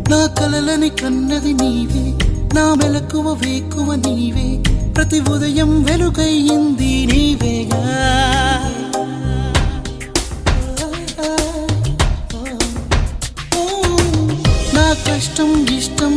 నా కలలని కన్నది నీవే, నా మెలకువ వేకువ నీవే, ప్రతి ఉదయం వెలుగయ్యింది నీవేగా. నా కష్టం ఇష్టం